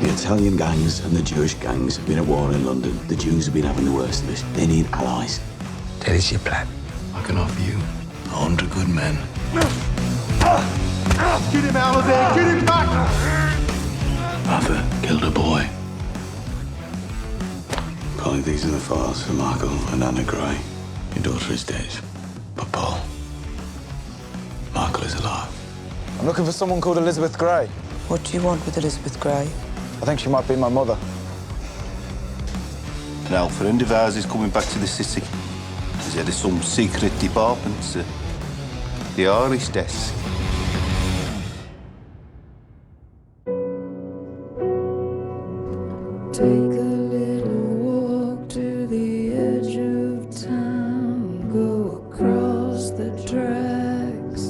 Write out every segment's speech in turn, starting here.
The Italian gangs and the Jewish gangs have been at war in London. The Jews have been having the worst of it. They need allies. That is your plan. I can offer you 100 good men. Get him out of there! Get him back! Arthur killed a boy. Probably these are the files for Michael and Anna Gray. Your daughter is dead, but Paul, Michael is alive. I'm looking for someone called Elizabeth Gray. What do you want with Elizabeth Gray? I think she might be my mother. Now, friend of ours is coming back to the city. He's head of some secret department, the Irish desk. Take a little walk to the edge of town, go across the tracks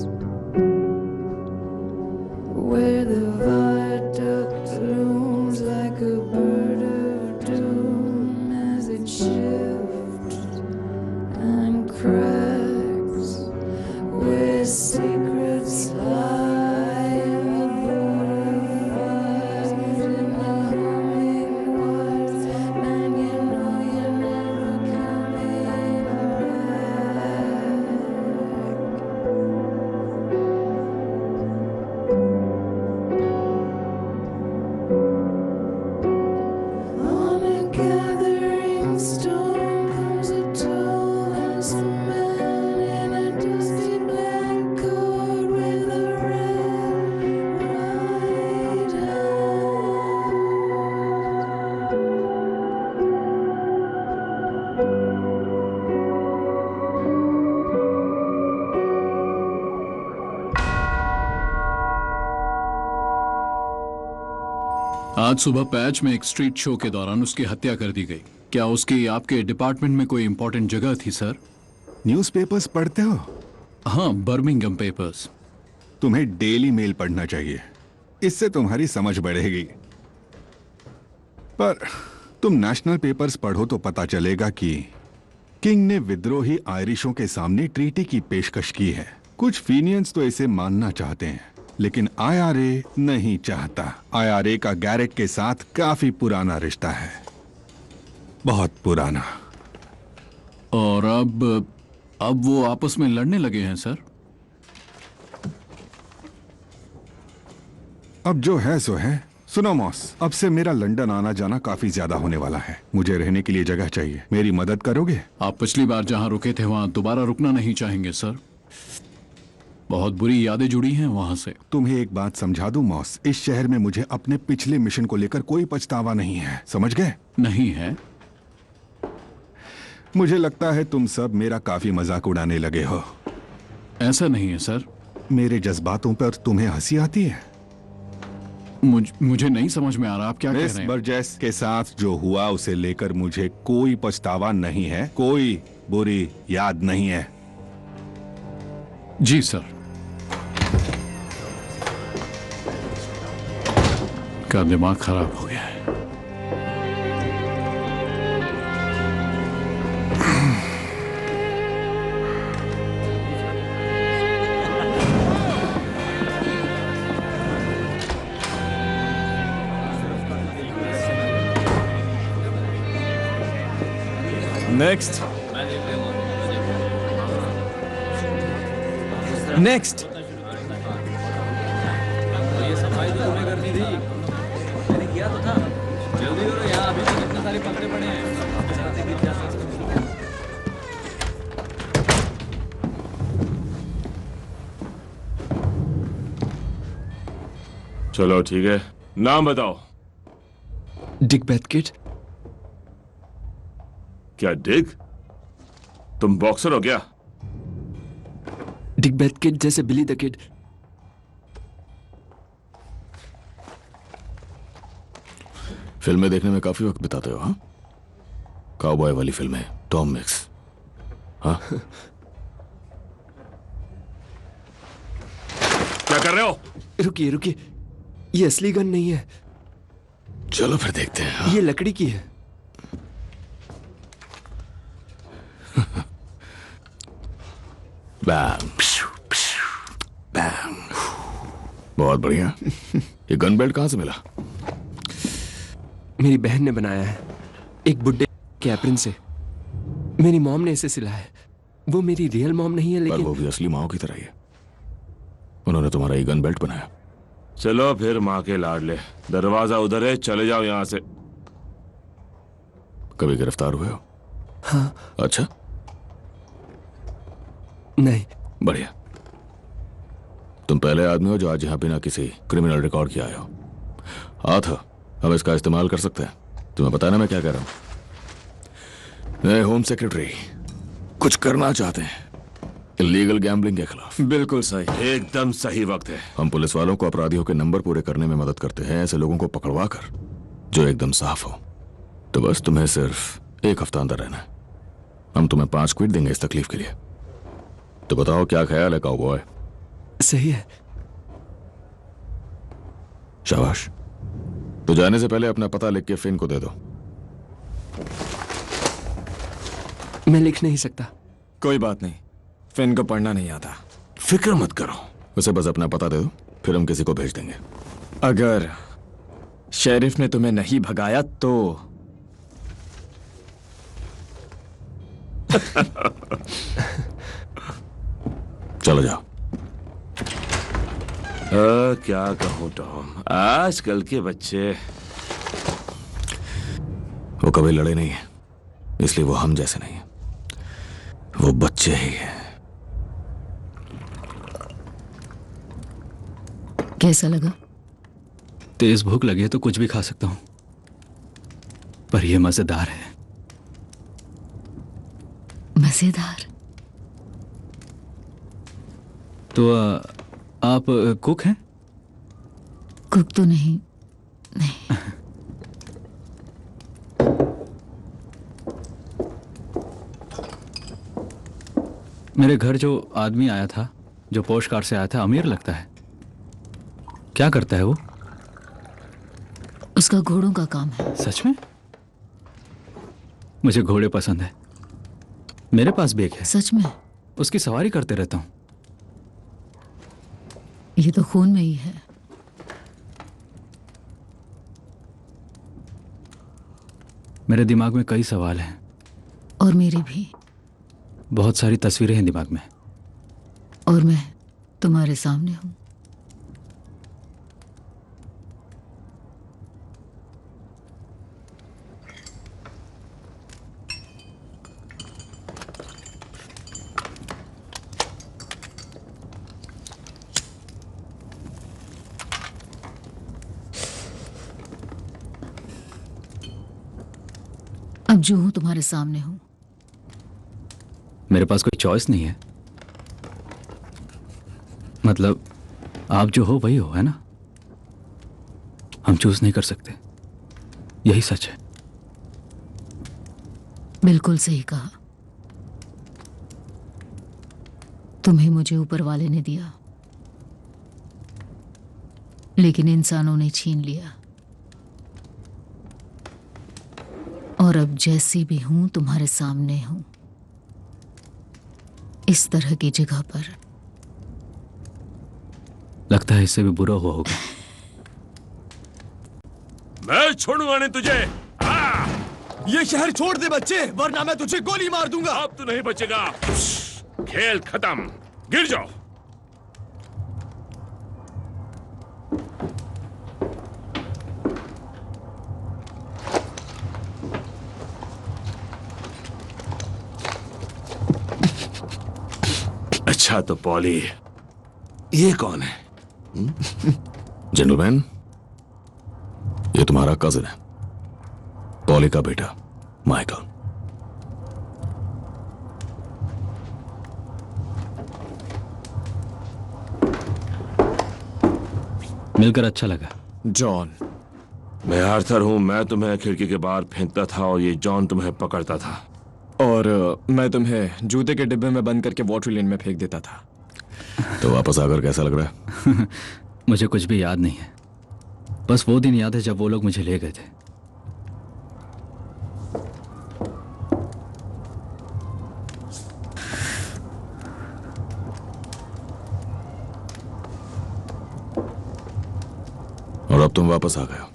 where the viaduct looms like a bird of doom as it shifts and cracks, where secrets lie in the butterflies in the hummingbirds, and you know you're never coming back. On a gathering storm comes a tall handsome man in a dusty black coat with a red right आज सुबह patch में एक street show के दौरान उसकी हत्या कर दी गई। क्या उसकी आपके डिपार्टमेंट में कोई इंपॉर्टेंट जगह थी सर? न्यूज़पेपर्स पढ़ते हो? हाँ, बर्मिंघम पेपर्स। तुम्हें डेली मेल पढ़ना चाहिए, इससे तुम्हारी समझ बढ़ेगी। पर तुम नेशनल पेपर्स पढ़ो तो पता चलेगा कि किंग ने विद्रोही आयरिशों के सामने ट्रीटी की पेशकश की है। कुछ फीनियंस तो इसे मानना चाहते हैं, लेकिन आईआरए नहीं चाहता। आईआरए का गैरेट के साथ काफी पुराना रिश्ता है, बहुत पुराना। और अब वो आपस में लड़ने लगे हैं सर? अब जो है सो है। सुनो मॉस, अब से मेरा लंदन आना जाना काफी ज्यादा होने वाला है। मुझे रहने के लिए जगह चाहिए, मेरी मदद करोगे? आप पिछली बार जहां रुके थे वहां दोबारा रुकना नहीं चाहेंगे सर? बहुत बुरी यादें जुड़ी हैं वहां से। तुम्हें एक बात समझा दूं मॉस, इस शहर में मुझे अपने पिछले मिशन को लेकर कोई पछतावा नहीं है, समझ गए? नहीं है? मुझे लगता है तुम सब मेरा काफी मजाक उड़ाने लगे हो। ऐसा नहीं है सर। मेरे जज्बातों पर तुम्हें हंसी आती है? मुझे नहीं समझ में आ रहा आप क्या कह रहे हैं। बर्जेस के साथ जो हुआ उसे लेकर मुझे कोई पछतावा नहीं है, कोई बुरी याद नहीं है। जी सर। का दिमाग खराब हो गया है। Next. Next. ये सफाई तो तुम्हें करनी थी। मैंने किया तो था। जल्दी करो यार, अभी तक इतने सारे पत्रे पड़े हैं। चलो ठीक है, नाम बताओ। डिक बेथकिट। क्या डिक? तुम बॉक्सर हो क्या? डिक बेथकिट जैसे बिली द किड। फिल्में देखने में काफी वक्त बिताते हो, हाँ? काउबॉय वाली फिल्में, टॉम मिक्स, हाँ? क्या कर रहे हो? रुकिए रुकिए, ये असली गन नहीं है। चलो फिर देखते हैं, हाँ? ये लकड़ी की है। बैम, बैम। बहुत बढ़िया। ये गन बेल्ट कहां से मिला? मेरी बहन ने बनाया है, एक बुड्ढे के एप्रन से। मेरी मॉम ने इसे सिलाया है। वो मेरी रियल मॉम नहीं है, पर लेकिन वो भी असली माओ की तरह ही है। उन्होंने तुम्हारा ये गन बेल्ट बनाया। चलो फिर माँ के लाडले, दरवाजा उधर है, चले जाओ यहाँ से। कभी गिरफ्तार हुए हो? हाँ। अच्छा, नहीं। बढ़िया। तुम पहले आदमी हो जो आज यहाँ बिना किसी क्रिमिनल रिकॉर्ड के आए हो। हाथ हो, हम इसका इस्तेमाल कर सकते हैं। तुम्हें पता है ना मैं क्या कह रहा हूँ? मैं होम सेक्रेटरी कुछ करना चाहते हैं इलीगल गैम्बलिंग के खिलाफ। बिल्कुल सही, एकदम सही वक्त है। हम पुलिस वालों को अपराधियों के नंबर पूरे करने में मदद करते हैं, ऐसे लोगों को पकड़वा कर जो एकदम साफ हो। तो बस तुम्हें सिर्फ 1 हफ्ता अंदर रहना है। हम तुम्हें 5 क्विट देंगे इस तकलीफ के लिए। तो बताओ क्या ख्याल है काउबॉय? सही है। शाबाश। तो जाने से पहले अपना पता लिख के फिन को दे दो। मैं लिख नहीं सकता। कोई बात नहीं, फिन को पढ़ना नहीं आता। फिक्र मत करो, उसे बस अपना पता दे दो, फिर हम किसी को भेज देंगे। अगर शेरिफ ने तुम्हें नहीं भगाया तो चलो जाओ। क्या कहूँ टॉम, आजकल के बच्चे। वो कभी लड़े नहीं है, इसलिए वो हम जैसे नहीं है। वो बच्चे ही हैं। कैसा लगा? तेज भूख लगी है तो कुछ भी खा सकता हूं, पर यह मजेदार है। मजेदार? तो आप कुक हैं? कुक तो नहीं। नहीं। मेरे घर जो आदमी आया था, जो पोस्ट कार्ड से आया था, अमीर लगता है। क्या करता है वो? उसका घोड़ों का काम है। सच में? मुझे घोड़े पसंद है। मेरे पास भी एक है। सच में? उसकी सवारी करते रहता हूं। ये तो खून में ही है। मेरे दिमाग में कई सवाल हैं। और मेरे भी। बहुत सारी तस्वीरें हैं दिमाग में। और मैं तुम्हारे सामने हूं। अब जो हूं तुम्हारे सामने हूं। मेरे पास कोई चॉइस नहीं है। मतलब आप जो हो वही हो, है ना? हम चूज नहीं कर सकते। यही सच है। बिल्कुल सही कहा। तुम्हें मुझे ऊपर वाले ने दिया, लेकिन इंसानों ने छीन लिया। और अब जैसी भी हूं तुम्हारे सामने हूं, इस तरह की जगह पर। लगता है इससे भी बुरा हुआ होगा। मैं छोड़ूंगा नहीं तुझे। ये शहर छोड़ दे बच्चे, वरना मैं तुझे गोली मार दूंगा। अब तो नहीं बचेगा। खेल खत्म, गिर जाओ। अच्छा तो पॉली, ये कौन है? जेंटलमैन, ये तुम्हारा कजिन है, पॉली का बेटा माइकल। मिलकर अच्छा लगा। जॉन। मैं आर्थर हूं। मैं तुम्हें खिड़की के बाहर फेंकता था और ये जॉन तुम्हें पकड़ता था। और मैं तुम्हें जूते के डिब्बे में बंद करके वाटर लेन में फेंक देता था। तो वापस आकर कैसा लग रहा है? मुझे कुछ भी याद नहीं है। बस वो दिन याद है जब वो लोग मुझे ले गए थे। और अब तुम वापस आ गए हो।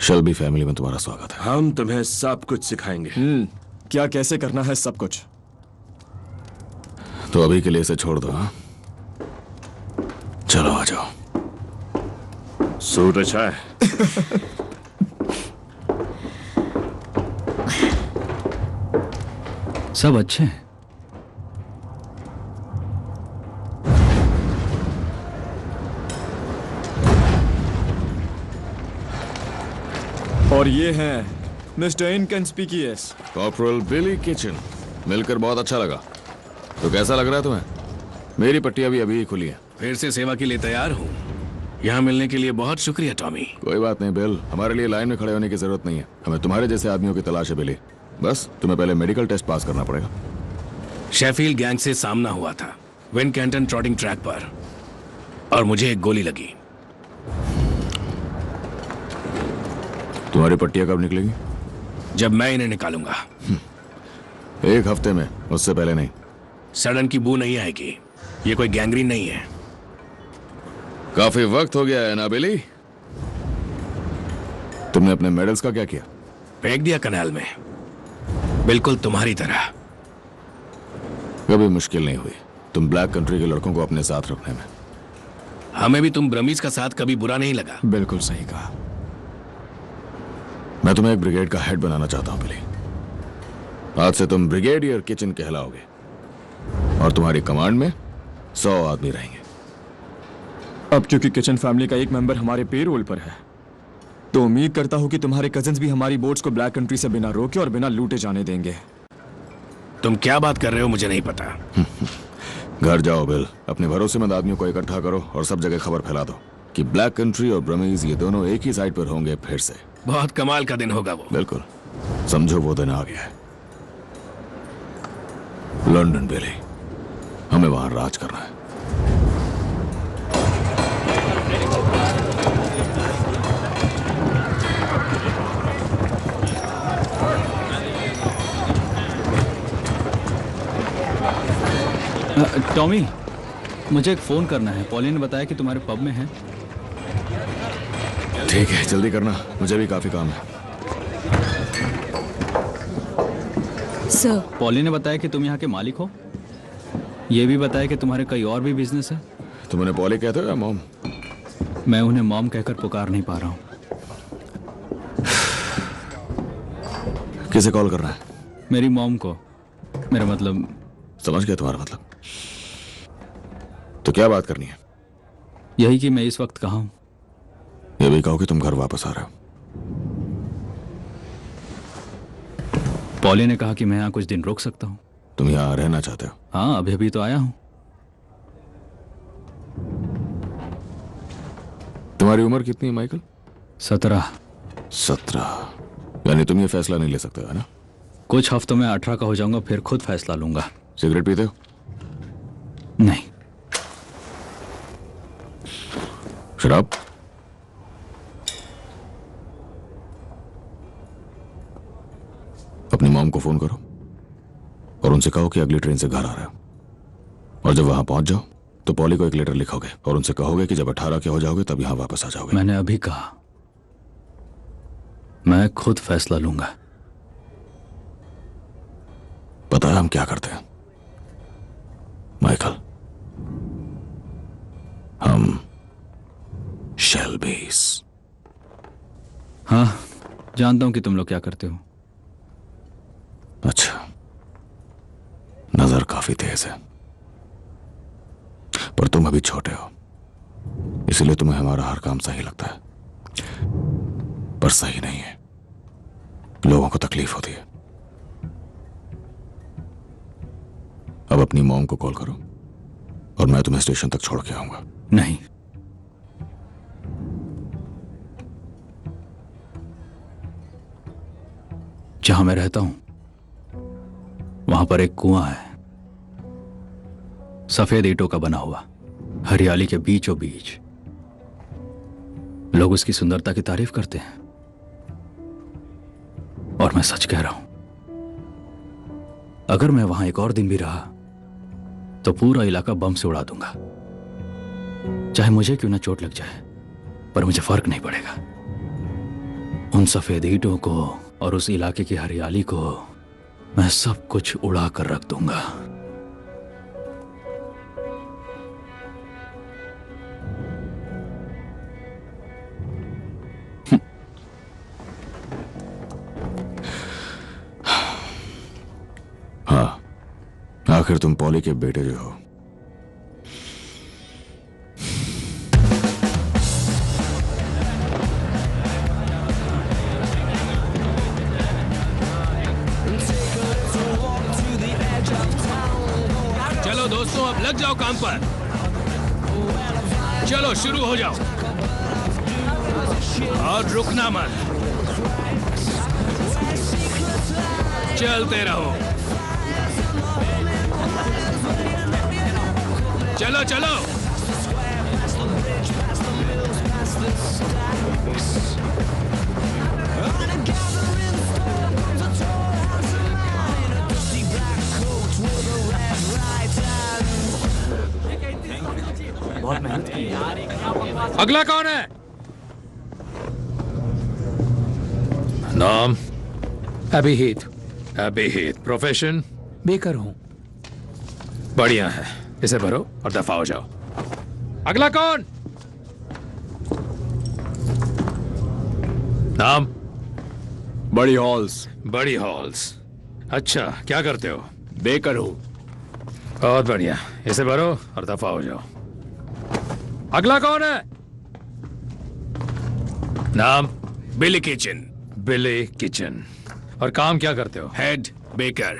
शेल्बी फैमिली में तुम्हारा स्वागत है। हम तुम्हें सब कुछ सिखाएंगे। क्या कैसे करना है सब कुछ? तो अभी के लिए इसे छोड़ दो। हाँ, चलो आ जाओ। सूट अच्छा है। सब अच्छे हैं। और ये हैं मिस्टर इनकंस्पिकियस। कॉर्पोरल बिली किचन। मिलकर बहुत अच्छा लगा। तो कैसा लग रहा है तुम्हें? मेरी पट्टी अभी अभी खुली है। फिर से सेवा के लिए तैयार हूँ। यहाँ मिलने के लिए बहुत शुक्रिया टॉमी। कोई बात नहीं बिल, हमारे लिए लाइन में खड़े होने की जरूरत नहीं है। हमें तुम्हारे जैसे आदमियों की तलाश है बिली। बस तुम्हें पहले मेडिकल टेस्ट पास करना पड़ेगा। शेफील्ड गैंग से सामना हुआ था विन कैंटन ट्रॉटिंग ट्रैक पर, और मुझे एक गोली लगी। तुम्हारी पट्टियां कब निकलेगी? जब मैं इन्हें निकालूंगा। एक हफ्ते में, उससे पहले नहीं। सड़न की बू नहीं आएगी। ये कोई गैंग्रीन नहीं है। काफी वक्त हो गया है ना बिली? तुमने अपने मेडल्स का क्या किया? फेंक दिया कनाल में, बिल्कुल तुम्हारी तरह। कभी मुश्किल नहीं हुई तुम ब्लैक कंट्री के लड़कों को अपने साथ रखने में। हमें भी तुम ब्रमीज का साथ कभी बुरा नहीं लगा। बिल्कुल सही कहा। मैं तुम्हें एक ब्रिगेड का हेड बनाना चाहता हूं बिली। आज से तुम ब्रिगेडियर किचन कहलाओगे और तुम्हारी कमांड में 100 आदमी रहेंगे। अब क्योंकि किचन फैमिली का एक मेंबर हमारे पेरोल पर है, तो उम्मीद करता हूं कि तुम्हारे कजिन्स भी हमारी बोट्स को ब्लैक कंट्री से बिना रोके और बिना लूटे जाने देंगे। तुम क्या बात कर रहे हो मुझे नहीं पता। घर जाओ बिल, अपने भरोसेमंद आदमियों को इकट्ठा करो और सब जगह खबर फैला दो कि ब्लैक कंट्री और ब्रमीज ये दोनों एक ही साइड पर होंगे फिर से। बहुत कमाल का दिन होगा वो। बिल्कुल, समझो वो दिन आ गया है। लंदन बिली, हमें वहां राज करना है। टॉमी, मुझे एक फोन करना है। पॉली ने बताया कि तुम्हारे पब में है। ठीक है, जल्दी करना, मुझे भी काफी काम है। सर, पॉली ने बताया कि तुम यहाँ के मालिक हो। ये भी बताया कि तुम्हारे कई और भी बिजनेस है। तुम उन्हें पॉली कहते हो या मॉम? मैं उन्हें मॉम कहकर पुकार नहीं पा रहा हूँ। किसे कॉल करना है? मेरी मॉम को। मेरा मतलब। समझ गया तुम्हारा मतलब। तो क्या बात करनी है? यही कि मैं इस वक्त कहाँ हूँ। ये भी कहो कि तुम घर वापस आ रहे हो। पॉली ने कहा कि मैं यहाँ कुछ दिन रुक सकता हूँ। तुम यहाँ रहना चाहते हो? हाँ, अभी अभी तो आया हूँ। तुम्हारी उम्र कितनी है माइकल? 17। 17? यानी तुम ये फैसला नहीं ले सकते हो ना? कुछ हफ्तों में 18 का हो जाऊंगा, फिर खुद फैसला लूंगा। सिगरेट पीते हो? नहीं। शराब? अपनी मॉम को फोन करो और उनसे कहो कि अगली ट्रेन से घर आ रहा है। और जब वहां पहुंच जाओ तो पॉली को एक लेटर लिखोगे और उनसे कहोगे कि जब 18 के हो जाओगे तब यहां वापस आ जाओगे। मैंने अभी कहा, मैं खुद फैसला लूंगा। पता है हम क्या करते हैं माइकल? हम शेल्बीज। हाँ, जानता हूं कि तुम लोग क्या करते हो। अच्छा, नजर काफी तेज है, पर तुम अभी छोटे हो, इसलिए तुम्हें हमारा हर काम सही लगता है, पर सही नहीं है। लोगों को तकलीफ होती है। अब अपनी मॉम को कॉल करो और मैं तुम्हें स्टेशन तक छोड़ के आऊंगा। नहीं, जहां मैं रहता हूं वहां पर एक कुआं है, सफेद ईंटों का बना हुआ, हरियाली के बीचों बीच। लोग उसकी सुंदरता की तारीफ करते हैं और मैं सच कह रहा हूं, अगर मैं वहां एक और दिन भी रहा तो पूरा इलाका बम से उड़ा दूंगा। चाहे मुझे क्यों ना चोट लग जाए, पर मुझे फर्क नहीं पड़ेगा। उन सफेद ईंटों को और उस इलाके की हरियाली को मैं सब कुछ उड़ा कर रख दूंगा। हाँ, आखिर तुम पॉली के बेटे जो हो। चलो दोस्तों, अब लग जाओ काम पर। चलो शुरू हो जाओ और रुकना मत, चलते रहो। चलो चलो। बहुत मेहनत की है। अगला कौन है? नाम? अभिहित। अभिहित। प्रोफेशन? बेकर हूं। बढ़िया है, इसे भरो और दफा हो जाओ। अगला कौन? नाम? बड़ी हॉल्स। बड़ी हॉल्स। अच्छा, क्या करते हो? बेकर हूं। बहुत बढ़िया, इसे भरो और दफा हो जाओ। अगला कौन है? नाम? बिली किचन। बिली किचन। और काम क्या करते हो? Head baker.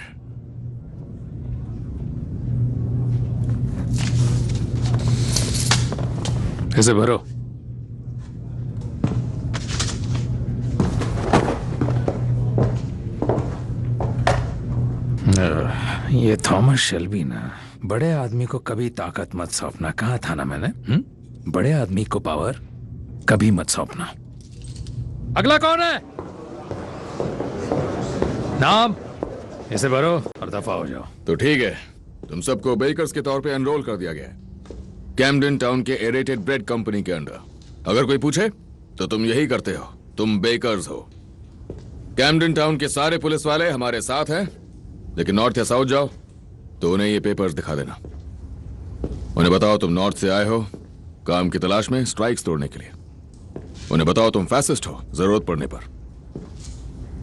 इसे भरो। ये थॉमस शेल्बी ना, बड़े आदमी को कभी ताकत मत सौंपना, कहा था ना मैंने। बड़े आदमी को पावर कभी मत सौंपना। अगला कौन है? नाम? इसे भरो और दफा हो जाओ। तो ठीक है, तुम सबको बेकर्स के तौर पे एनरोल कर दिया गया है, कैम्पडन टाउन के एरेटेड ब्रेड कंपनी के अंडर। अगर कोई पूछे तो तुम यही करते हो, तुम बेकर्स हो। कैम्पडन टाउन के सारे पुलिस वाले हमारे साथ हैं, लेकिन नॉर्थ या साउथ जाओ तो उन्हें ये पेपर्स दिखा देना। उन्हें बताओ तुम नॉर्थ से आए हो काम की तलाश में, स्ट्राइक्स तोड़ने के लिए। उन्हें बताओ तुम फैसिस्ट हो, जरूरत पड़ने पर।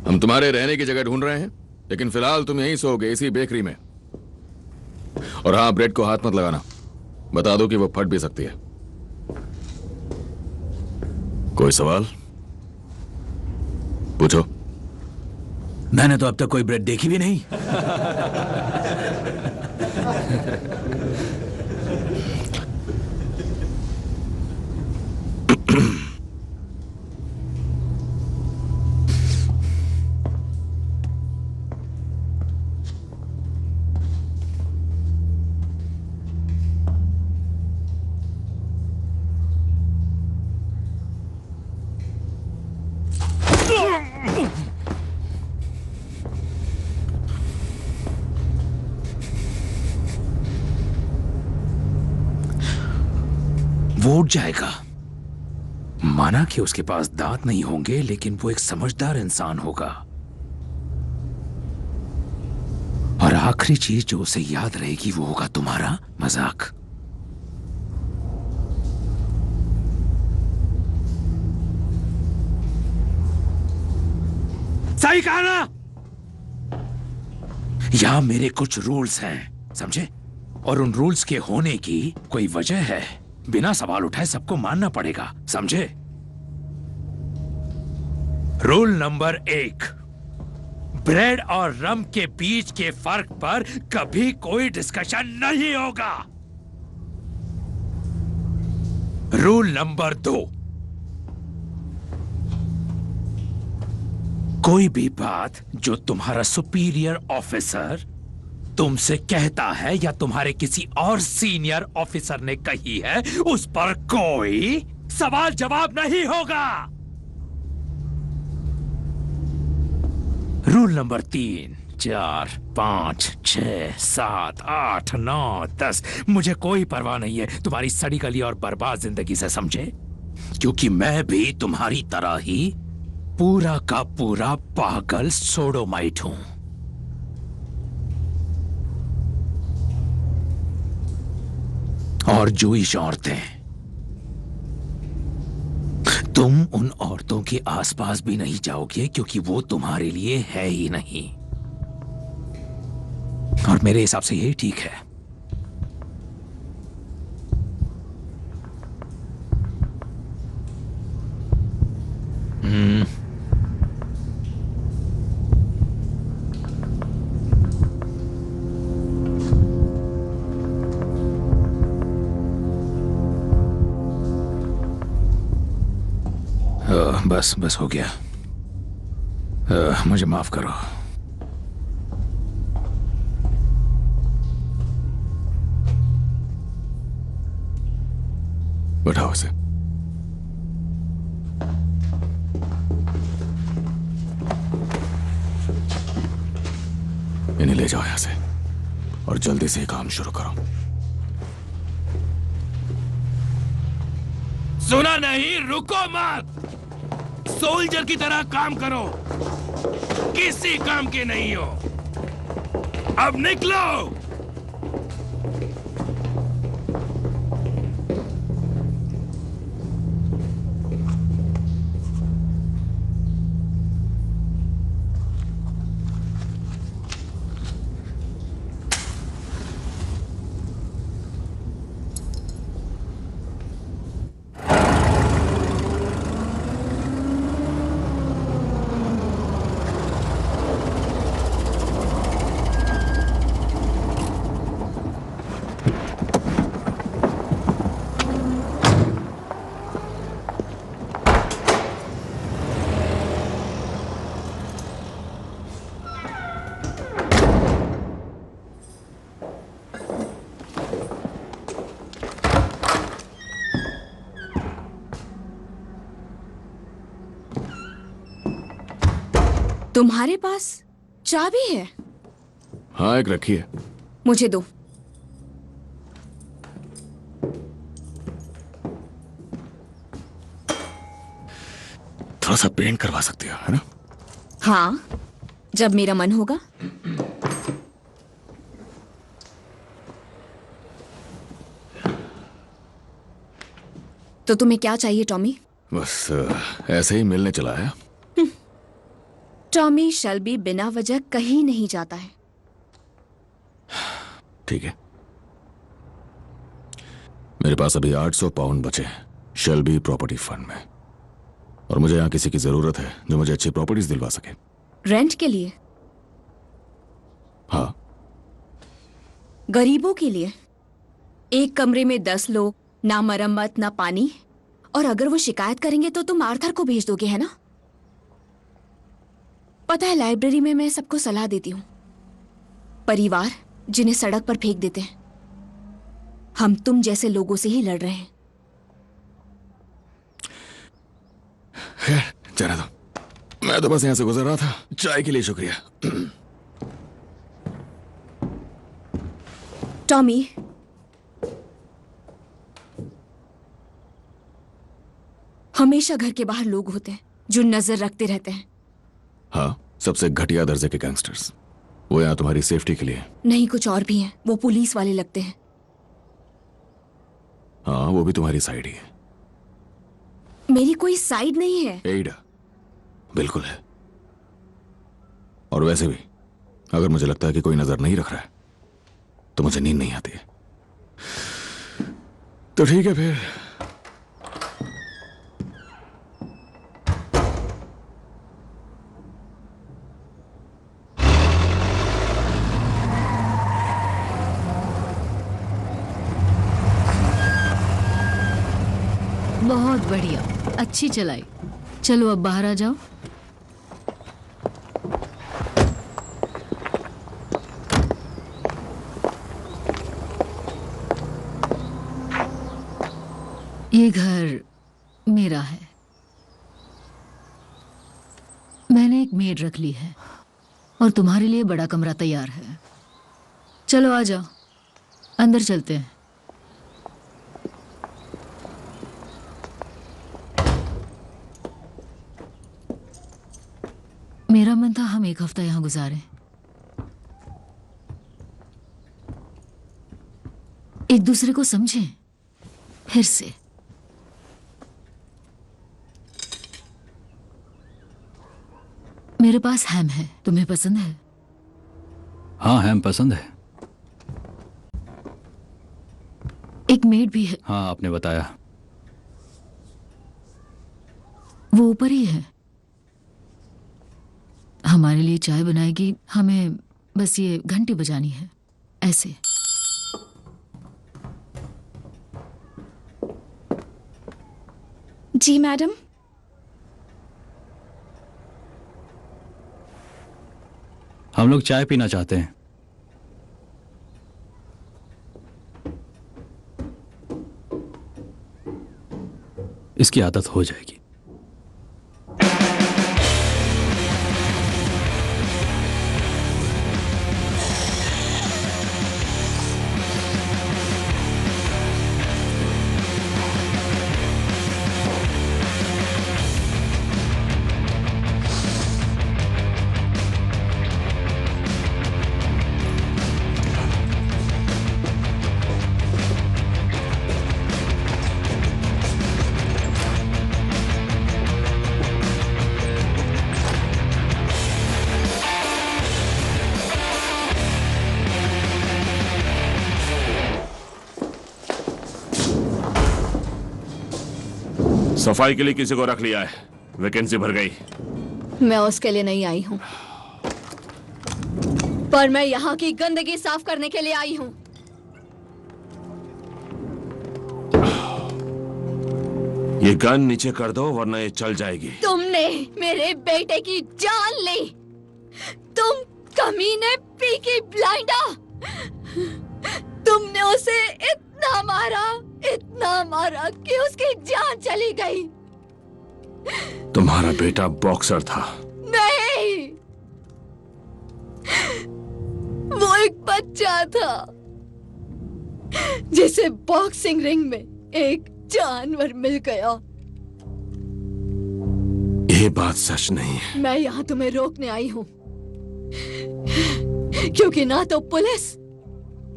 हम तुम्हारे रहने की जगह ढूंढ रहे हैं, लेकिन फिलहाल तुम यहीं सोओगे, इसी बेकरी में। और हाँ, ब्रेड को हाथ मत लगाना, बता दो कि वो फट भी सकती है। कोई सवाल पूछो। मैंने तो अब तक कोई ब्रेड देखी भी नहीं। वो उठ जाएगा। माना कि उसके पास दांत नहीं होंगे, लेकिन वो एक समझदार इंसान होगा। और आखिरी चीज जो उसे याद रहेगी वो होगा तुम्हारा मजाक। सही कहा ना? यहां मेरे कुछ रूल्स हैं, समझे? और उन रूल्स के होने की कोई वजह है। बिना सवाल उठाए सबको मानना पड़ेगा, समझे? रूल नंबर 1, ब्रेड और रम के बीच के फर्क पर कभी कोई डिस्कशन नहीं होगा। रूल नंबर 2, कोई भी बात जो तुम्हारा सुपीरियर ऑफिसर तुमसे कहता है या तुम्हारे किसी और सीनियर ऑफिसर ने कही है, उस पर कोई सवाल जवाब नहीं होगा। रूल नंबर 3, 4, 5, 6, 7, 8, 9, 10, मुझे कोई परवाह नहीं है तुम्हारी सड़ी गली और बर्बाद जिंदगी से, समझे? क्योंकि मैं भी तुम्हारी तरह ही पूरा का पूरा पागल सोडोमाइट हूं। और जूइश औरतें, तुम उन औरतों के आसपास भी नहीं जाओगे क्योंकि वो तुम्हारे लिए है ही नहीं। और मेरे हिसाब से यही ठीक है। बस बस हो गया। मुझे माफ करो। बैठाओ इसे। इन्हें ले जाओ यहां से और जल्दी से काम शुरू करो। सुना नहीं? रुको मत। सोल्जर की तरह काम करो। किसी काम के नहीं हो। अब निकलो। तुम्हारे पास चाबी है? हाँ, एक रखी है। मुझे दो। थोड़ा सा पेंट करवा सकती हो, है ना? हाँ, जब मेरा मन होगा। तो तुम्हें क्या चाहिए टॉमी? बस ऐसे ही मिलने चला आया। टॉमी शेल्बी बिना वजह कहीं नहीं जाता है। ठीक है। मेरे पास अभी 800 पाउंड बचे हैं शेल्बी प्रॉपर्टी फंड में, और मुझे यहाँ किसी की जरूरत है जो मुझे अच्छी प्रॉपर्टीज दिलवा सके। रेंट के लिए? हाँ। गरीबों के लिए? एक कमरे में 10 लोग, ना मरम्मत ना पानी, और अगर वो शिकायत करेंगे तो तुम आर्थर को भेज दोगे, है ना? पता है, लाइब्रेरी में मैं सबको सलाह देती हूँ। परिवार जिन्हें सड़क पर फेंक देते हैं। हम तुम जैसे लोगों से ही लड़ रहे हैं। जाने दो, मैं तो बस यहाँ से गुजर रहा था। चाय के लिए शुक्रिया। टॉमी, हमेशा घर के बाहर लोग होते हैं जो नजर रखते रहते हैं। हाँ, सबसे घटिया दर्जे के गैंगस्टर्स। वो यहाँ तुम्हारी सेफ्टी के लिए। नहीं, कुछ और भी हैं। वो पुलिस वाले लगते हैं। हाँ, वो भी तुम्हारी साइड ही है। मेरी कोई साइड नहीं है। एडा बिल्कुल है। और वैसे भी अगर मुझे लगता है कि कोई नजर नहीं रख रहा है तो मुझे नींद नहीं आती है। तो ठीक है फिर। बहुत बढ़िया, अच्छी चलाई। चलो अब बाहर आ जाओ। ये घर मेरा है। मैंने एक मेड रख ली है और तुम्हारे लिए बड़ा कमरा तैयार है। चलो आ जाओ, अंदर चलते हैं। मेरा मन था हम एक हफ्ता यहाँ गुजारें, एक दूसरे को समझें फिर से। मेरे पास हैम है, तुम्हें पसंद है? हाँ, हैम पसंद है। एक मेड भी है। हाँ, आपने बताया। वो ऊपर ही है, हमारे लिए चाय बनाएगी। हमें बस ये घंटी बजानी है, ऐसे। जी मैडम। हम लोग चाय पीना चाहते हैं। इसकी आदत हो जाएगी। सफाई के लिए किसी को रख लिया है, वैकेंसी भर गई। मैं उसके लिए नहीं आई हूँ, पर मैं यहाँ की गंदगी साफ करने के लिए आई हूँ। ये गन नीचे कर दो वरना ये चल जाएगी। तुमने मेरे बेटे की जान ली, तुम कमीने पीकी ब्लाइंडा। तुमने उसे इतना मारा कि उसकी जान चली गई। तुम्हारा बेटा बॉक्सर था। नहीं, वो एक बच्चा था जिसे बॉक्सिंग रिंग में एक जानवर मिल गया। ये बात सच नहीं है। मैं यहाँ तुम्हें रोकने आई हूँ, क्योंकि ना तो पुलिस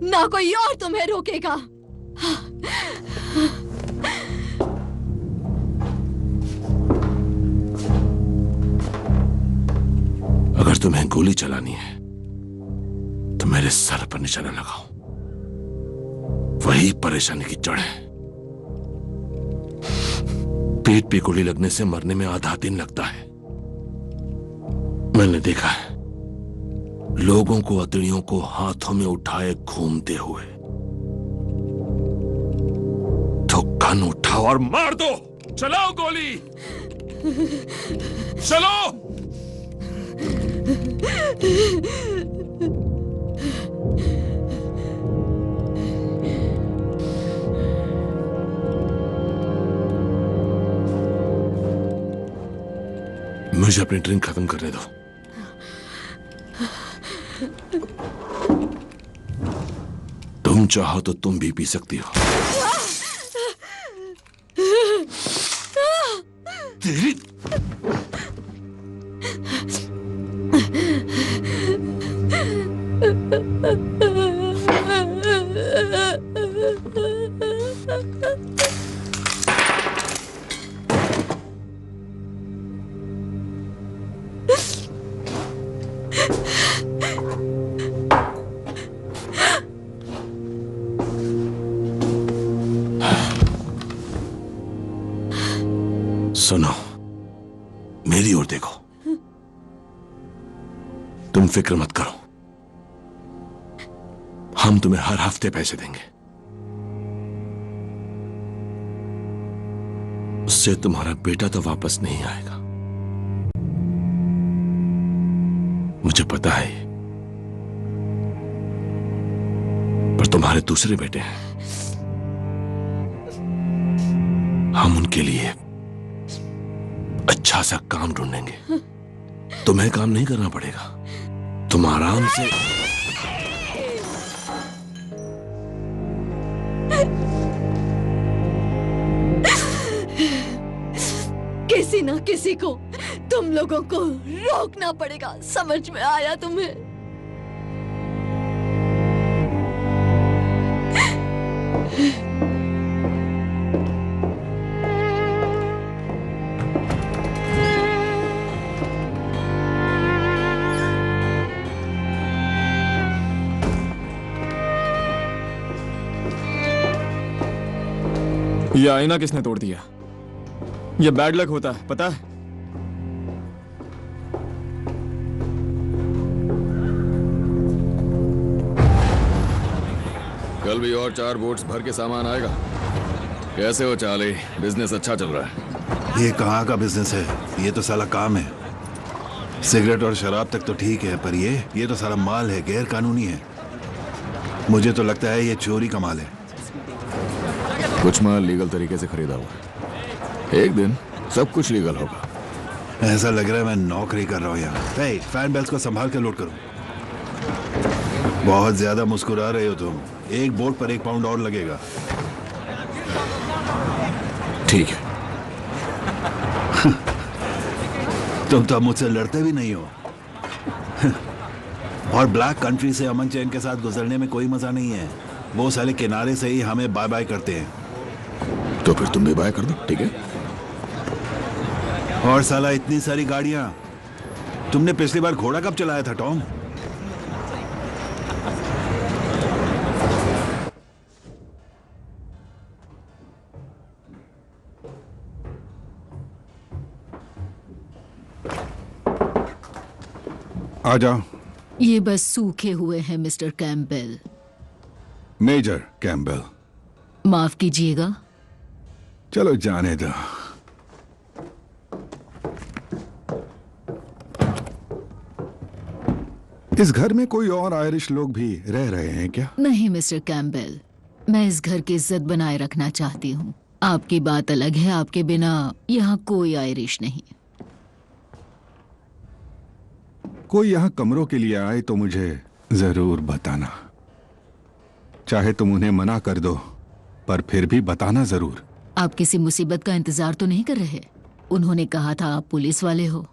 ना कोई और तुम्हें रोकेगा। अगर तुम्हें गोली चलानी है तो मेरे सर पर निशाना लगाओ, वही परेशानी की जड़ है। पेट पे गोली लगने से मरने में आधा दिन लगता है। मैंने देखा है लोगों को अतड़ियों को हाथों में उठाए घूमते हुए। तो गन उठाओ और मार दो। चलाओ गोली, चलो। मुझे अपनी ड्रिंक खत्म करने दो। तुम चाहो तो तुम भी पी सकती हो। तेरी सुनो, मेरी ओर देखो। तुम फिक्र मत करो, हम तुम्हें हर हफ्ते पैसे देंगे। उससे तुम्हारा बेटा तो वापस नहीं आएगा, मुझे पता है। पर तुम्हारे दूसरे बेटे हैं, हम उनके लिए अच्छा सा काम ढूंढेंगे। तुम्हें काम नहीं करना पड़ेगा, तुम आराम से। किसी ना किसी को तुम लोगों को रोकना पड़ेगा, समझ में आया तुम्हें? ये आईना किसने तोड़ दिया? ये बैड लक होता है, पता है? कल भी और 4 बोट्स भर के सामान आएगा। कैसे हो चार्ली? बिजनेस अच्छा चल रहा है? ये कहाँ का बिजनेस है? ये तो साला काम है। सिगरेट और शराब तक तो ठीक है, पर ये तो सारा माल है, गैर कानूनी है। मुझे तो लगता है ये चोरी का माल है। कुछ माल लीगल तरीके से खरीदा हुआ है। एक दिन सब कुछ लीगल होगा। ऐसा लग रहा है मैं नौकरी कर रहा हूँ यहाँ। फैन बेल्स को संभाल के लोड करो। बहुत ज्यादा मुस्कुरा रहे हो तुम। एक बोट पर 1 पाउंड और लगेगा। ठीक है। तुम तो मुझसे लड़ते भी नहीं हो। और ब्लैक कंट्री से अमन चैन के साथ गुजरने में कोई मजा नहीं है। वो साले किनारे से ही हमें बाय बाय करते हैं। तो फिर तुम भी बाय कर दो, ठीक है? और साला इतनी सारी गाड़ियां। तुमने पिछली बार घोड़ा कब चलाया था, टॉम? आ जाओ। ये बस सूखे हुए हैं मिस्टर कैम्पबेल। Major Campbell. माफ कीजिएगा। चलो जाने दो। इस घर में कोई और आयरिश लोग भी रह रहे हैं क्या? नहीं मिस्टर कैम्पबेल, मैं इस घर की इज्जत बनाए रखना चाहती हूँ। आपकी बात अलग है, आपके बिना यहाँ कोई आयरिश नहीं। कोई यहाँ कमरों के लिए आए तो मुझे जरूर बताना। चाहे तुम उन्हें मना कर दो, पर फिर भी बताना जरूर। आप किसी मुसीबत का इंतजार तो नहीं कर रहे? उन्होंने कहा था आप पुलिस वाले हो।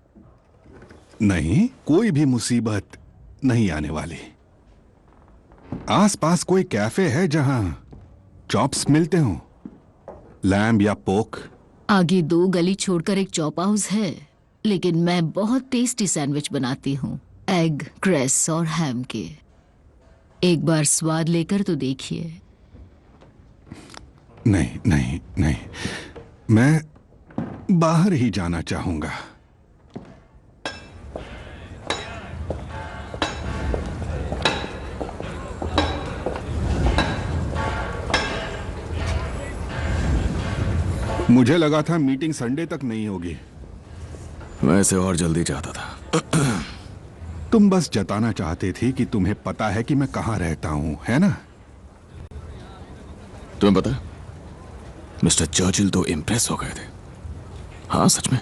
नहीं, कोई भी मुसीबत नहीं आने वाली। आसपास कोई कैफे है जहां चॉप्स मिलते हो? लैम्ब या पोक? आगे 2 गली छोड़कर एक चॉप हाउस है, लेकिन मैं बहुत टेस्टी सैंडविच बनाती हूँ, एग, क्रेस और हैम के। एक बार स्वाद लेकर तो देखिए। नहीं नहीं नहीं, मैं बाहर ही जाना चाहूंगा। मुझे लगा था मीटिंग संडे तक नहीं होगी। मैं इसे और जल्दी चाहता था। तुम बस जताना चाहते थे कि तुम्हें पता है कि मैं कहां रहता हूं, है ना? तुम्हें पता है, मिस्टर चर्चिल तो इम्प्रेस हो गए थे। हाँ, सच में।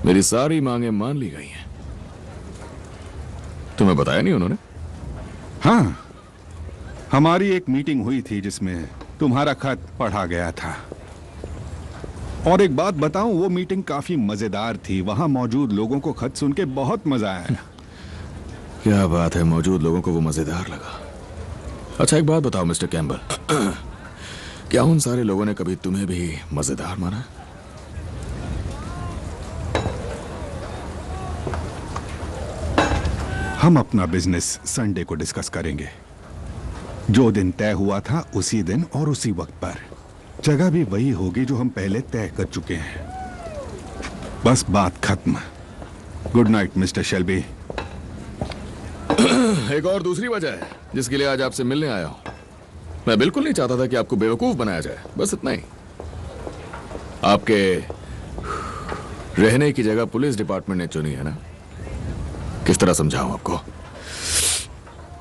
मेरी सारी मांगें मान ली गई हैं। तुम्हें बताया नहीं उन्होंने? हाँ, हमारी एक मीटिंग हुई थी जिसमें तुम्हारा खत पढ़ा गया था। और एक बात बताऊं, वो मीटिंग काफी मजेदार थी। वहां मौजूद लोगों को खत सुन के बहुत मजा आया। क्या बात है, मौजूद लोगों को वो मजेदार लगा। अच्छा, एक बात बताओ मिस्टर कैम्पबेल, क्या उन सारे लोगों ने कभी तुम्हें भी मजेदार माना? हम अपना बिजनेस संडे को डिस्कस करेंगे। जो दिन तय हुआ था उसी दिन और उसी वक्त पर। जगह भी वही होगी जो हम पहले तय कर चुके हैं। बस बात खत्म। Good night mister Shelby. एक और दूसरी वजह है जिसके लिए आज आपसे मिलने आया हूं। मैं बिल्कुल नहीं चाहता था कि आपको बेवकूफ बनाया जाए, बस इतना ही। आपके रहने की जगह पुलिस डिपार्टमेंट ने चुनी है ना? किस तरह समझाऊं आपको?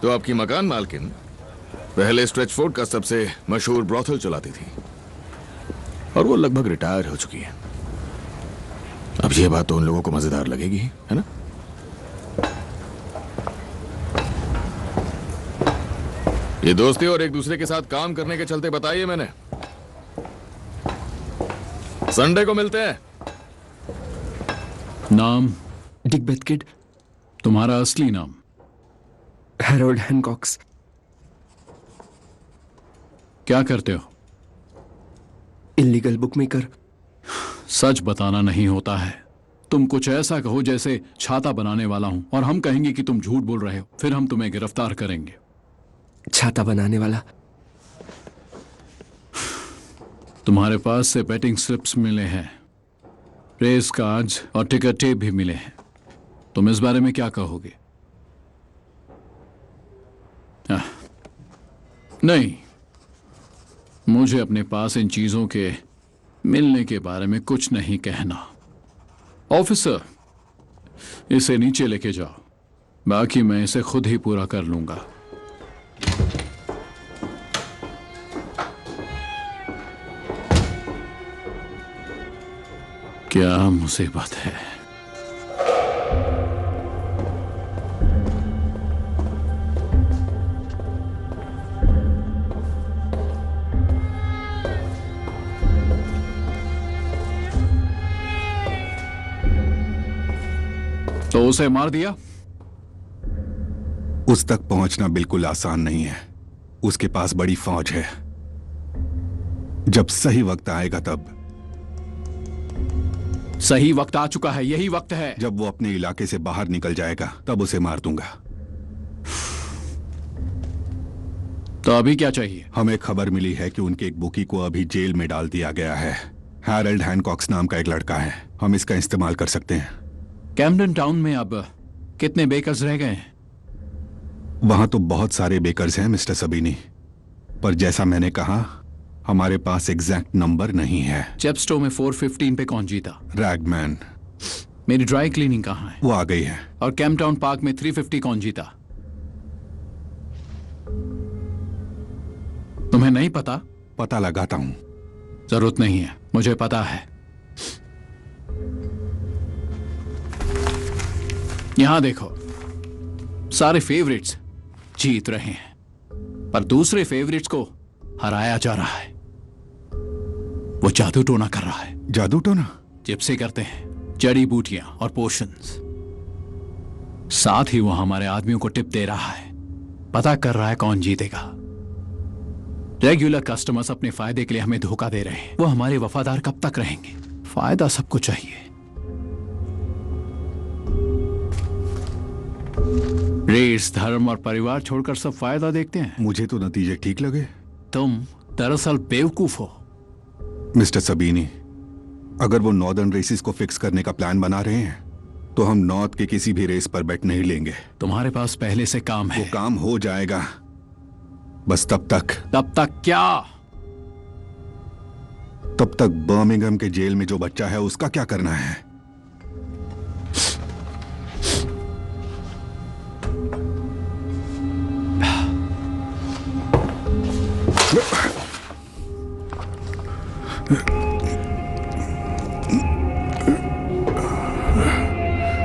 तो आपकी मकान मालकिन पहले स्ट्रेचफोर्ड का सबसे मशहूर ब्रॉथल चलाती थी और वो लगभग रिटायर हो चुकी है। अब ये बात तो उन लोगों को मजेदार लगेगी, है ना? ये दोस्ती और एक दूसरे के साथ काम करने के चलते बताइए मैंने। संडे को मिलते हैं। नाम? डिक बेथकिड। तुम्हारा असली नाम? हैरोल्ड हैनकॉक्स। क्या करते हो? इलीगल बुकमेकर। सच बताना नहीं होता है। तुम कुछ ऐसा कहो जैसे छाता बनाने वाला हूं और हम कहेंगे कि तुम झूठ बोल रहे हो, फिर हम तुम्हें गिरफ्तार करेंगे। छाता बनाने वाला? तुम्हारे पास से बैटिंग स्लिप्स मिले हैं, रेस कार्ड्स और टिकट टेप भी मिले हैं। तुम इस बारे में क्या कहोगे? नहीं, मुझे अपने पास इन चीजों के मिलने के बारे में कुछ नहीं कहना। ऑफिसर, इसे नीचे लेके जाओ, बाकी मैं इसे खुद ही पूरा कर लूंगा। क्या मुसीबत है। तो उसे मार दिया? उस तक पहुंचना बिल्कुल आसान नहीं है। उसके पास बड़ी फौज है। जब सही वक्त आएगा तब। सही वक्त आ चुका है, यही वक्त है। जब वो अपने इलाके से बाहर निकल जाएगा तब उसे मार दूंगा। तो अभी क्या चाहिए? हमें खबर मिली है कि उनके एक बुकी को अभी जेल में डाल दिया गया है। हैरोल्ड हैनकॉक्स नाम का एक लड़का है, हम इसका इस्तेमाल कर सकते हैं। कैम्पडन टाउन में अब कितने बेकर्स रह गए हैं? वहां तो बहुत सारे बेकर्स हैं मिस्टर सबीनी, पर जैसा मैंने कहा हमारे पास एग्जैक्ट नंबर नहीं है। चेपस्टो में 415 पे कौन जीता? रैगमैन। मेरी ड्राई क्लीनिंग कहाँ है? वो आ गई है। और कैम्पटाउन पार्क में 350 कौन जीता? तुम्हें नहीं पता? पता लगाता हूं। जरूरत नहीं है, मुझे पता है। यहां देखो, सारे फेवरेट्स जीत रहे हैं, पर दूसरे फेवरेट्स को हराया जा रहा है। वो जादू टोना कर रहा है। जादू टोना? जिप्सी करते हैं, जड़ी बूटियां और पोशंस। साथ ही वो हमारे आदमियों को टिप दे रहा है, पता कर रहा है कौन जीतेगा। रेगुलर कस्टमर्स अपने फायदे के लिए हमें धोखा दे रहे हैं। वो हमारे वफादार कब तक रहेंगे? फायदा सबको चाहिए। रेस, धर्म और परिवार छोड़कर सब फायदा देखते हैं। मुझे तो नतीजे ठीक लगे। तुम दरअसल बेवकूफ हो। मिस्टर सबीनी, अगर वो नॉर्दर्न रेसेस को फिक्स करने का प्लान बना रहे हैं तो हम नॉर्थ के किसी भी रेस पर बैट नहीं लेंगे। तुम्हारे पास पहले से काम है। वो काम हो जाएगा, बस तब तक। तब तक क्या? तब तक बर्मिंघम के जेल में जो बच्चा है उसका क्या करना है?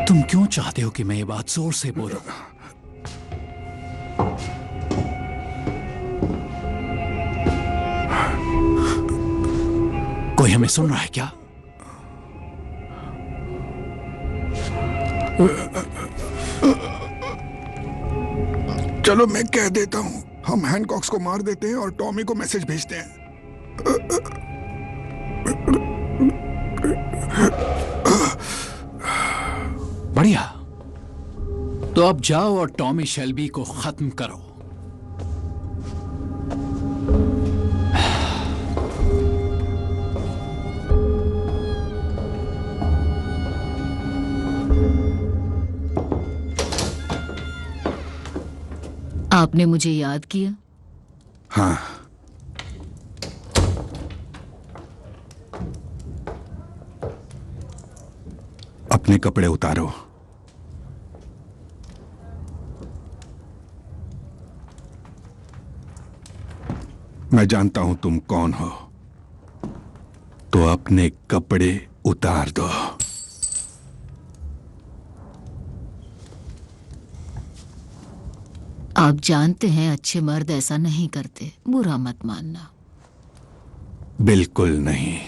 तुम क्यों चाहते हो कि मैं ये बात जोर से बोलूं? कोई हमें सुन रहा है क्या? चलो मैं कह देता हूं, हम हैनकॉक्स को मार देते हैं और टॉमी को मैसेज भेजते हैं। बढ़िया, तो अब जाओ और टॉमी शेल्बी को खत्म करो। आपने मुझे याद किया? हाँ। अपने कपड़े उतारो। मैं जानता हूं तुम कौन हो, तो अपने कपड़े उतार दो। आप जानते हैं अच्छे मर्द ऐसा नहीं करते, बुरा मत मानना। बिल्कुल नहीं।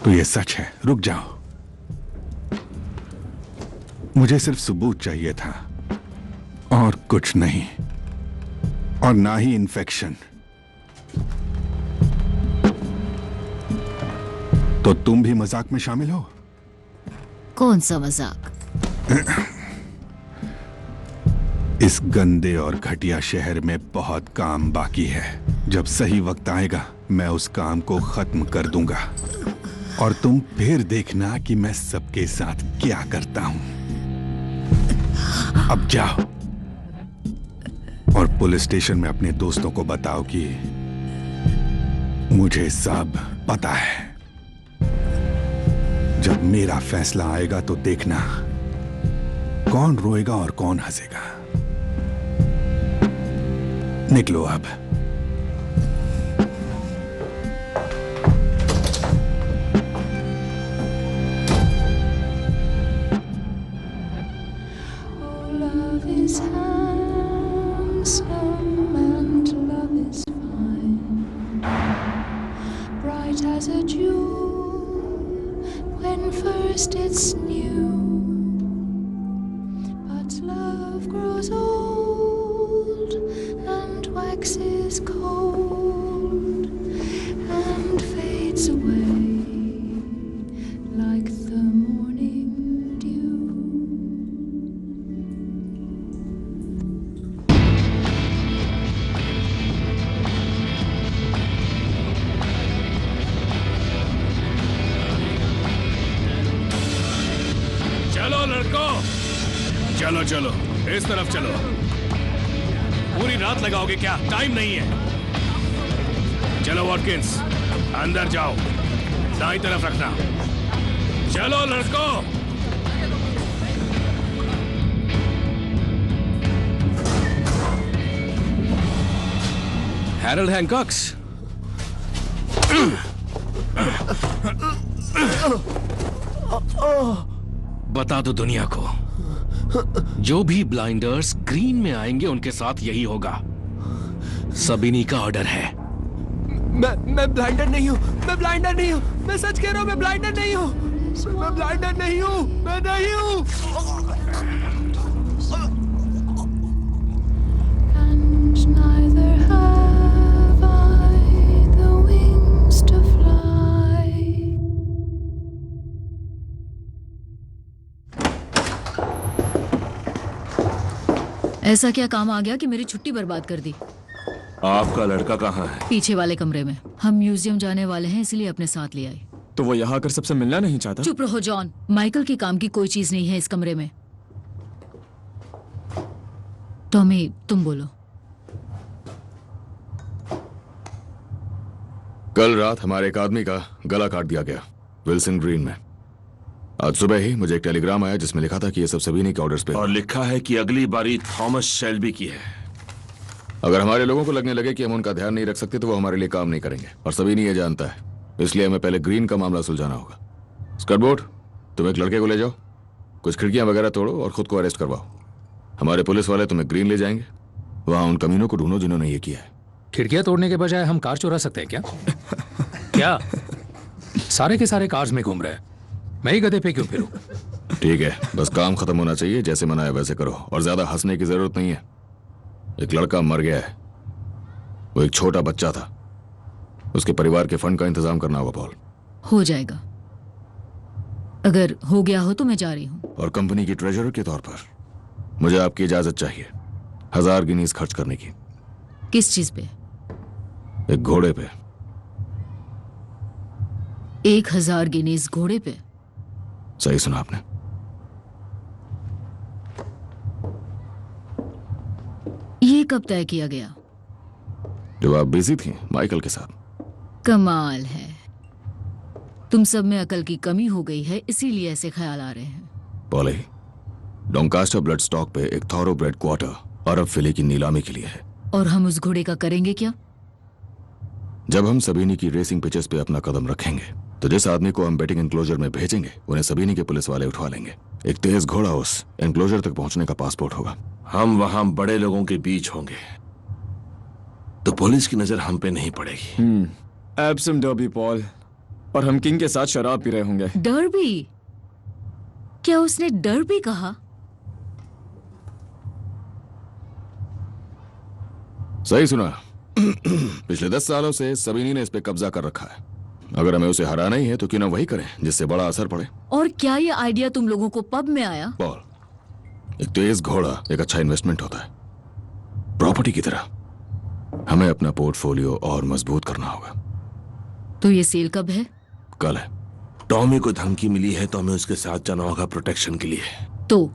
तो ये सच है। रुक जाओ, मुझे सिर्फ सबूत चाहिए था और कुछ नहीं, और ना ही इन्फेक्शन। तो तुम भी मजाक में शामिल हो? कौन सा मजाक? इस गंदे और घटिया शहर में बहुत काम बाकी है। जब सही वक्त आएगा मैं उस काम को खत्म कर दूंगा, और तुम फिर देखना कि मैं सबके साथ क्या करता हूं। अब जाओ और पुलिस स्टेशन में अपने दोस्तों को बताओ कि मुझे सब पता है। जब मेरा फैसला आएगा तो देखना कौन रोएगा और कौन हंसेगा। निकलो अब। Love is handsome and love is fine, bright as a jewel when first it's new. But love grows old and waxes cold and fades away like the morning dew. चलो लड़कों, चलो चलो इस तरफ चलो। पूरी रात लगाओगे क्या? टाइम नहीं है। चलो वॉटकिंस, अंदर जाओ, दाईं तरफ रखना। चलो लड़कों। हैरल्ड हैंकॉक्स। बता दो दुनिया को, जो भी ब्लाइंडर्स ग्रीन में आएंगे उनके साथ यही होगा। सबीनी का ऑर्डर है। मैं ब्लाइंडर नहीं हूँ, मैं ब्लाइंडर नहीं हूँ, मैं सच कह रहा हूँ, मैं ब्लाइंडर नहीं हूँ, मैं ब्लाइंडर नहीं हूँ, मैं नहीं हूँ। And neither have I the wings to fly. ऐसा क्या काम आ गया कि मेरी छुट्टी बर्बाद कर दी? आपका लड़का कहाँ है? पीछे वाले कमरे में। हम म्यूजियम जाने वाले हैं, इसलिए अपने साथ ले आई। तो वो यहाँ आकर सबसे मिलना नहीं चाहता? चुप रहो जॉन, माइकल के काम की कोई चीज नहीं है इस कमरे में। टॉमी तुम बोलो। कल रात हमारे एक आदमी का गला काट दिया गया विल्सन ग्रीन में। आज सुबह ही मुझे एक टेलीग्राम आया जिसमें लिखा था कि ये सब सबीनी के ऑर्डर्स पे और लिखा है कि अगली बारी थॉमस शेल्बी की है। अगर हमारे लोगों को लगने लगे कि हम उनका ध्यान नहीं रख सकते तो वो हमारे लिए काम नहीं करेंगे, और सबीनी ये जानता है। इसलिए हमें पहले ग्रीन का मामला सुलझाना होगा। स्कर्टबोर्ड, तुम एक लड़के को ले जाओ, कुछ खिड़कियां वगैरह तोड़ो और खुद को अरेस्ट करवाओ। हमारे पुलिस वाले तुम्हें ग्रीन ले जाएंगे। वहां उन कमीनों को ढूंढो जिन्होंने ये किया है। खिड़कियां तोड़ने के बजाय हम कार चुरा सकते हैं क्या? क्या सारे के सारे कार्स में घूम रहे हैं, मैं ही गधे पे क्यों फिरूं? ठीक है, बस काम खत्म होना चाहिए। जैसे मना है वैसे करो, और ज्यादा हंसने की जरूरत नहीं है। एक लड़का मर गया है, वो एक छोटा बच्चा था। उसके परिवार के फंड का इंतजाम करना होगा पॉल। हो जाएगा, अगर हो गया हो तो मैं जा रही हूँ। और कंपनी की ट्रेजरर के तौर पर मुझे आपकी इजाजत चाहिए 1000 गिनीज खर्च करने की। किस चीज पे? एक घोड़े पे। 1000 गिनीज घोड़े पे? सही सुना आपने। ये कब तय किया गया? जब आप बिजी थी माइकल के साथ। कमाल है, तुम सब में अकल की कमी हो गई है, इसीलिए ऐसे ख्याल आ रहे हैं। पॉली, डोंकास्टर ब्लड स्टॉक पे एक थॉरोब्रेड क्वार्टर अरब फिले की नीलामी के लिए है। और हम उस घोड़े का करेंगे क्या? जब हम सबीनी की रेसिंग पिचेस पे अपना कदम रखेंगे तो जिस आदमी को हम बैटिंग एनक्लोजर में भेजेंगे उन्हें सबीनी के पुलिस वाले उठवा लेंगे। एक तेज घोड़ा उस एनक्लोजर तक पहुंचने का पासपोर्ट होगा। हम वहां बड़े लोगों के बीच होंगे तो पुलिस की नजर हम पे नहीं पड़ेगी। एब्सम डर्बी पॉल, और हम किंग के साथ शराब पी रहे होंगे। डर्बी? क्या उसने डर्बी कहा? सही सुना। पिछले 10 सालों से सबीनी ने इस पे कब्जा कर रखा है। अगर हमें उसे हराना ही है तो क्यों ना वही करें जिससे बड़ा असर पड़े। और क्या ये आइडिया तुम लोगों को पब में आया? पॉल, एक तेज घोड़ा एक अच्छा इन्वेस्टमेंट होता है, प्रॉपर्टी की तरह। हमें अपना पोर्टफोलियो और मजबूत करना होगा। तो ये सेल कब है? कल है। टॉमी को धमकी मिली है तो हमें उसके साथ जाना होगा प्रोटेक्शन के लिए। तो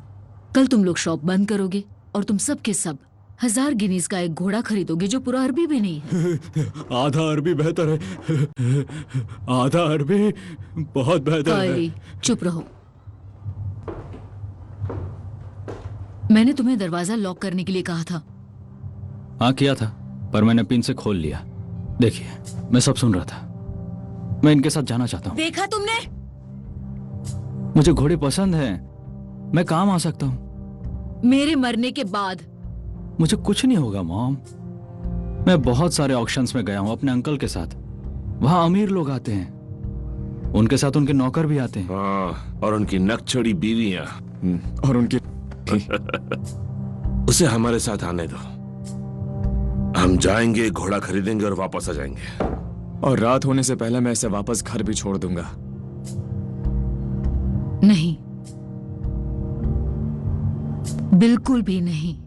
कल तुम लोग शॉप बंद करोगे और तुम सब के सब 1000 गिनीज का एक घोड़ा खरीदोगे जो पूरा अरबी भी नहीं है। आधा अरबी बेहतर है, आधा अरबी बहुत बेहतर कायली, चुप रहो। मैंने तुम्हें दरवाजा लॉक करने के लिए कहा था। हाँ किया था, पर मैंने पिन से खोल लिया। देखिए, मैं सब सुन रहा था। मैं इनके साथ जाना चाहता हूँ। देखा तुमने? मुझे घोड़े पसंद हैं। मैं काम आ सकता हूँ। मेरे मरने के बाद। मुझे कुछ नहीं होगा मॉम। मैं बहुत सारे ऑक्शंस में गया हूँ अपने अंकल के साथ। वहाँ अमीर लोग आते हैं, उनके साथ उनके नौकर भी आते हैं। हाँ, और उनकी नकचड़ी बीवियां। और उनकी उसे हमारे साथ आने दो। हम जाएंगे, घोड़ा खरीदेंगे और वापस आ जाएंगे। और रात होने से पहले मैं इसे वापस घर भी छोड़ दूंगा। नहीं, बिल्कुल भी नहीं।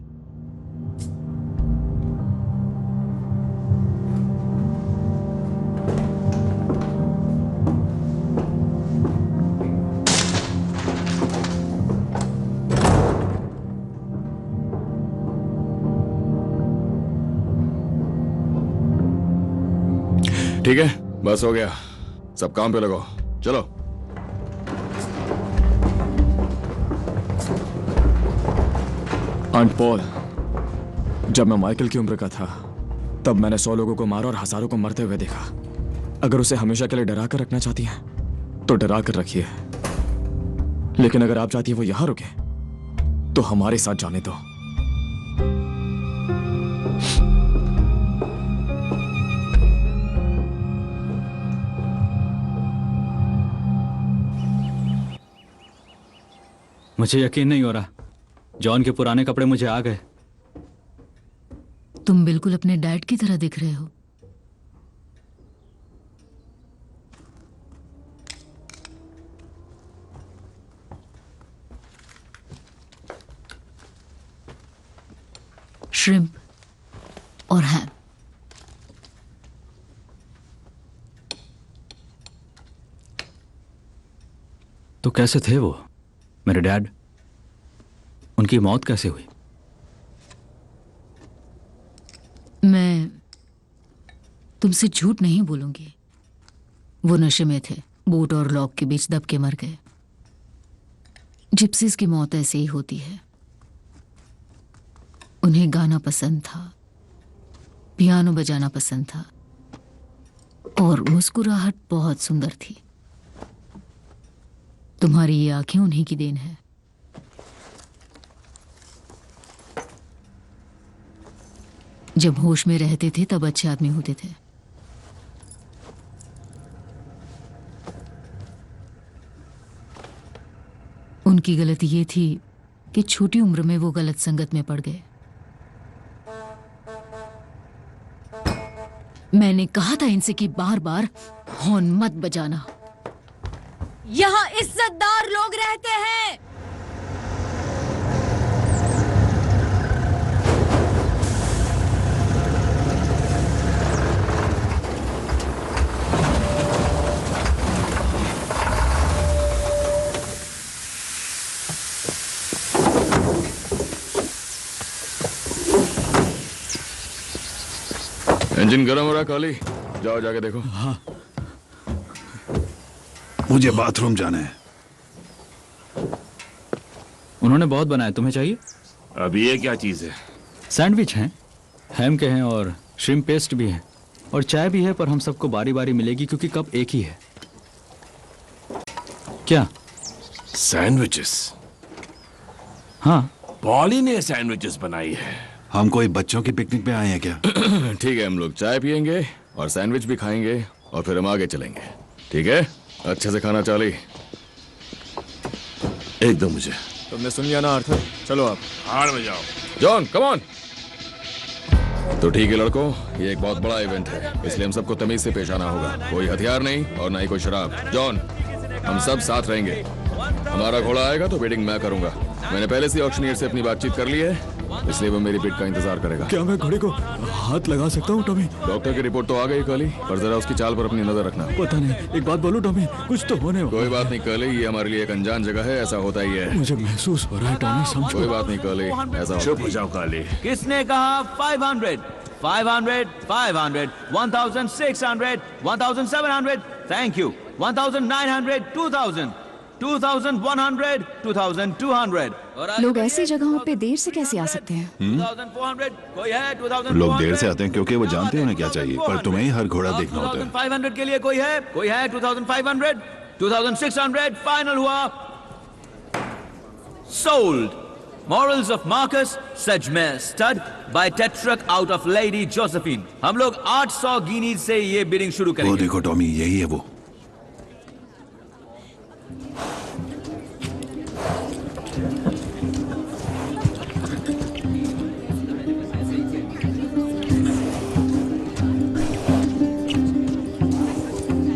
ठीक है, बस हो गया। सब काम पे लगो, चलो। आंट पॉल, जब मैं माइकल की उम्र का था तब मैंने 100 लोगों को मारा और हजारों को मरते हुए देखा। अगर उसे हमेशा के लिए डरा कर रखना चाहती हैं तो डरा कर रखिए, लेकिन अगर आप चाहती है वो यहां रुके तो हमारे साथ जाने दो। मुझे यकीन नहीं हो रहा, जॉन के पुराने कपड़े मुझे आ गए। तुम बिल्कुल अपने डैड की तरह दिख रहे हो। श्रिम्प और हैम। तो कैसे थे वो, मेरे डैड? उनकी मौत कैसे हुई? मैं तुमसे झूठ नहीं बोलूंगी। वो नशे में थे, बोट और लॉक के बीच दब के मर गए। जिप्सीज की मौत ऐसे ही होती है। उन्हें गाना पसंद था, पियानो बजाना पसंद था और मुस्कुराहट बहुत सुंदर थी। तुम्हारी ये आंखें उन्हीं की देन है। जब होश में रहते थे तब अच्छे आदमी होते थे। उनकी गलती ये थी कि छोटी उम्र में वो गलत संगत में पड़ गए। मैंने कहा था इनसे कि बार बार हॉर्न मत बजाना। यहाँ इज्जतदार लोग रहते हैं। इंजन गर्म हो रहा काली, जाओ जाके देखो। हाँ। मुझे बाथरूम जाना है। उन्होंने बहुत बनाया, तुम्हें चाहिए? अब ये क्या चीज है? सैंडविच हैं, हैम के हैं और श्रिम्प पेस्ट भी है और चाय भी है, पर हम सबको बारी बारी मिलेगी क्योंकि कप एक ही है। क्या? सैंडविचेस? हाँ, पॉली ने सैंडविचेस बनाई है। हम कोई बच्चों की पिकनिक पे आए हैं क्या? ठीक है, हम लोग चाय पियेंगे और सैंडविच भी खाएंगे और फिर हम आगे चलेंगे। ठीक है, अच्छे से खाना चाली। एकदम मुझे। तुमने सुन लिया ना आर्थर, चलो आप हार में जाओ। John come on. तो ठीक है लड़कों, ये एक बहुत बड़ा इवेंट है, इसलिए हम सबको तमीज से पेश आना होगा। कोई हथियार नहीं और ना ही कोई शराब। जॉन, हम सब साथ रहेंगे। हमारा घोड़ा आएगा तो बिडिंग मैं करूंगा। मैंने पहले से ऑक्शनियर से अपनी बातचीत कर ली है, इसलिए वो मेरी बिड का इंतजार करेगा। क्या मैं घोड़े को हाथ लगा सकता हूँ टॉमी? डॉक्टर की रिपोर्ट तो आ गई काली, पर जरा उसकी चाल पर अपनी नजर रखना। पता नहीं, एक बात बोलूं टॉमी, कुछ तो होने वाला। कोई बात नहीं काली, ये हमारे लिए एक अनजान जगह है, ऐसा होता ही है। मुझे महसूस हो रहा है टॉमी, समझो। कोई बात नहीं काली, ऐसा चुप हो जाओ काली। किसने कहा 500 500 500 1600 1700 थैंक यू 1900 2000 2100 2200 लोग ऐसी जगहों पे देर से कैसे आ सकते हैं? 2400 कोई है 2400 लोग देर से आते हैं क्योंकि वो जानते हैं उन्हें क्या चाहिए, पर तुम्हें ही हर घोड़ा देखना होता है। 2500 के लिए कोई है 2500 2600 फाइनल हुआ। Sold Morals of Marcus Sedgmere stud by Tetrarch out of Lady Josephine। हम लोग 800 गिनीज से ये बिडिंग शुरू वो करेंगे। देखो टॉमी, यही है वो।